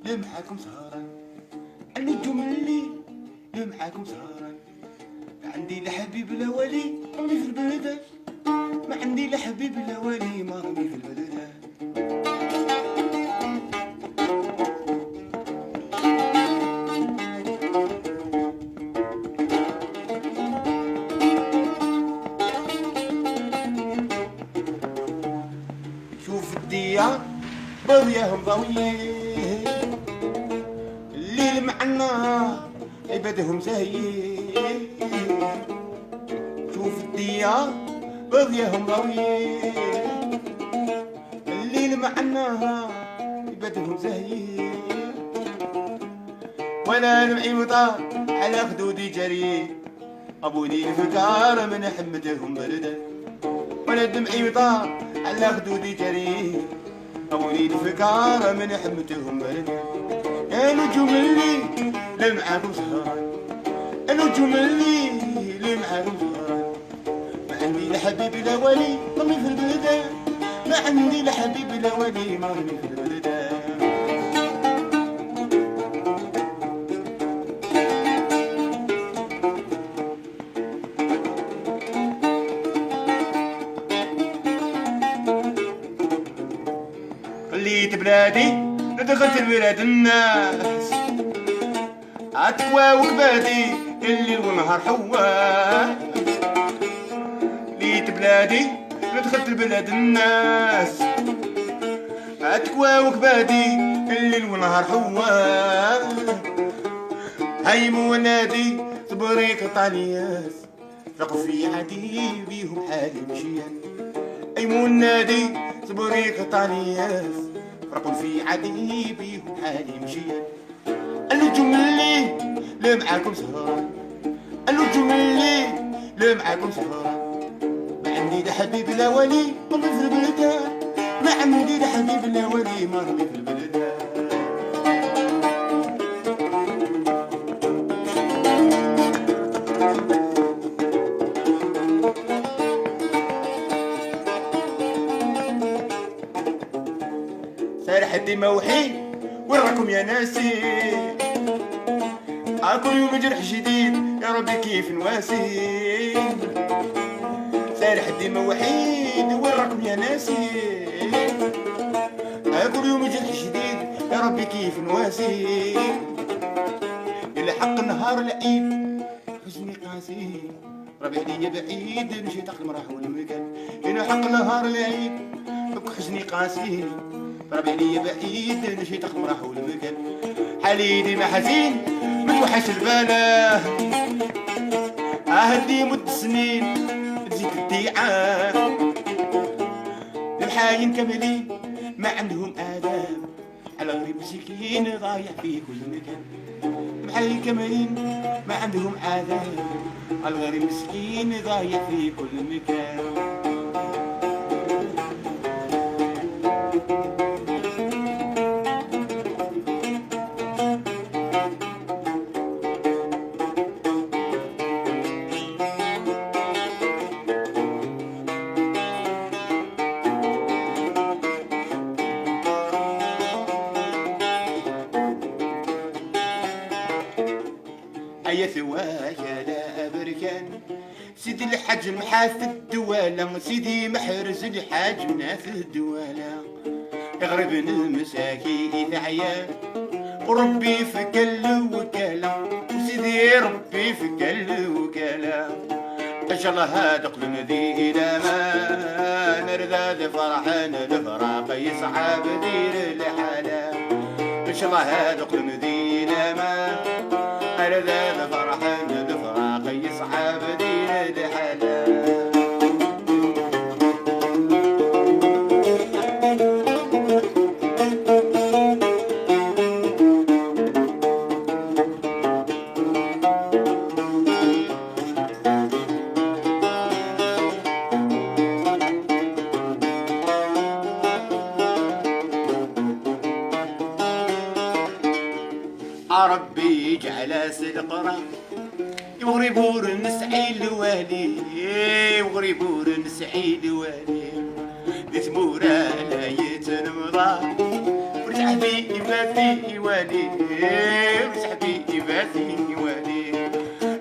اللي معاكم سهران، النجوم اللي معاكم سهران. ما عندي لا حبيب لا ولي رمي في البلدان، ما عندي لا حبيب لا ولي ما رمي في البلدان. شوف الديار بضياهم ضويين، الليل مع النهار عبادهم زاهيين. شوف الديار بضياهم ضويين، الليل مع النهار عبادهم زاهيين. وانا نمعي مطار على خدودي جري، ابوني الفكار من حمدهم بردا. وانا دمعي مطار على خدودي جري، ابوني الفكار من حمدهم بردا. يا نجوم اللي معاكم سهران، يا نجوم اللي معاكم سهران. ما عندي لا حبيب لا ولي مرمي في البلدان، ما عندي لا حبيب لا ولي مرمي في البلدان. خليت بلادي دخلت بلاد الناس، عتكوا وكبادي الليل والنهار حواس. ليت بلادي دخلت بلاد الناس، عتكوا وكبادي الليل والنهار حواس. هيمو ونادي صبريك طالياس، رقوا في عدي بيهم حالي مشيان. هيمو ونادي صبريك طالياس، رقوا في عدي بيهم حالي مشيان. النجوم اللي معاكم سهران، النجوم اللي معاكم سهران. ما عندي لا حبيب لا ولي مرمي في البلدان، ما عندي لا حبيب لا ولي مرمي في البلدان. سارح الدماء وحيد وين راكم يا ناسي، كل يوم جرح جديد يا ربي كيف نواسي. سارح الدماء وحيد وين راكم يا ناسي، كل يوم جرح جديد يا ربي كيف نواسي. إلا حق النهار العيد حزني قاسي، ربي عليا بعيد مشيت عقل مراح والمكان. إلا حق النهار العيد حزني قاسي، ربي عليا بعيد مشيت عقل مراح والمكان. حالي ديما حزين متوحش البلا، هدي مد سنين تزيد الديعان. المحاين كاملين ما عندهم آداب، على غريب مسكين ضايع في كل مكان. المحاين كاملين ما عندهم آداب، على غريب مسكين ضايع في كل مكان. يا ثوايا لا بركان، سيدي الحاج المحاف الدوالة، سيدي محرز الحاج مناف الدوالة. يغرب المساكين عيال وربي فك الوكالة، وسيدي ربي فك الوكالة. ان شاء الله هذا قلم ذي الى ما نرذا فرحان الفراق يصعب دير الحالة. ان شاء الله هذا قلم ذي الى ما نرذا فرحان الفراق يصعب دير الحالة. ربي جعل سلقرا يبغي بور نسعي الوالي، يبغي بور نسعي الوالي. ذي ثمورة لا يتنمضى ورجع حبيبتي ولي وش حبيبتي ولي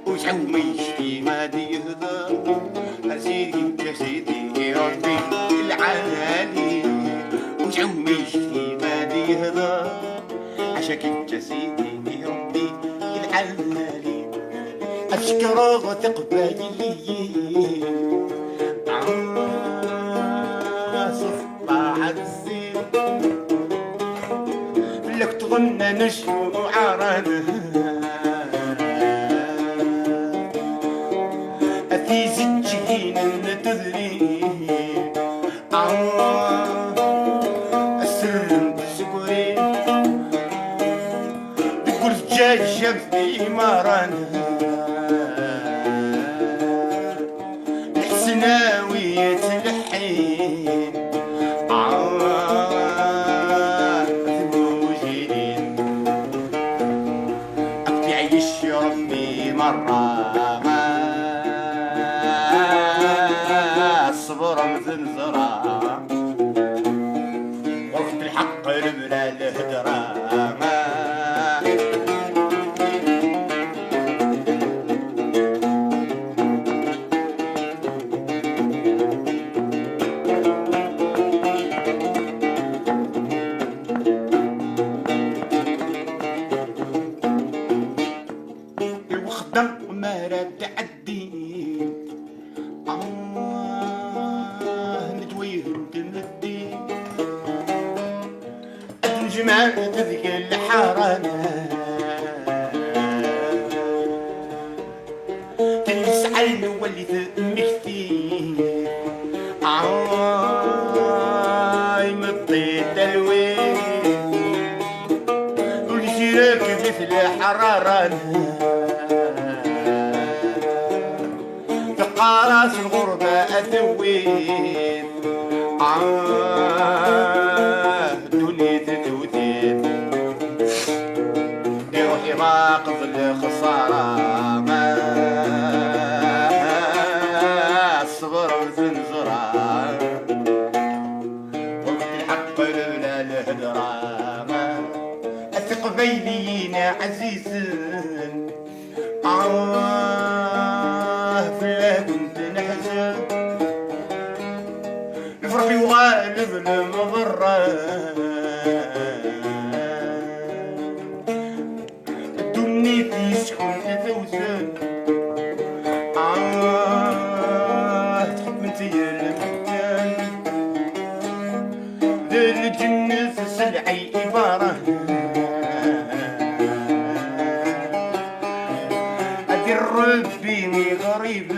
وش عميشتي غادي يهضر سيدي يا سيدي ربي العالي وش عميشتي غادي يهضر عشاك انت سيدي ربي العالي اشكره تقبلي صفا عزيز لك تغنى نشو عرانه في سجين تدري السلم تسكري تقول جاجة في مرانا الحسناوي تلحين الموجودين أبدي عيش ربي مرة الصبر مزنزرة وقت الحق الملا الهدرة الوخدة ما راد عدي ندويهم تمدي الجمعة تذيك الحارة تنسعل واللي تمكتي مطي التلوين واللي راكب مثل حرارة قراص الغربة أثويت دنيا تتوتيت روحي راقض الخسارة ما الصبر وزنزرة وقت الحق لولا الهدرة أثق بينينا عزيز فلا كنت نحزن نفرح يغالب المضرة دنيتي شكون تتوسن تحب انتي المحتاج ذا الجنة سلعي عبارة ربيني غريب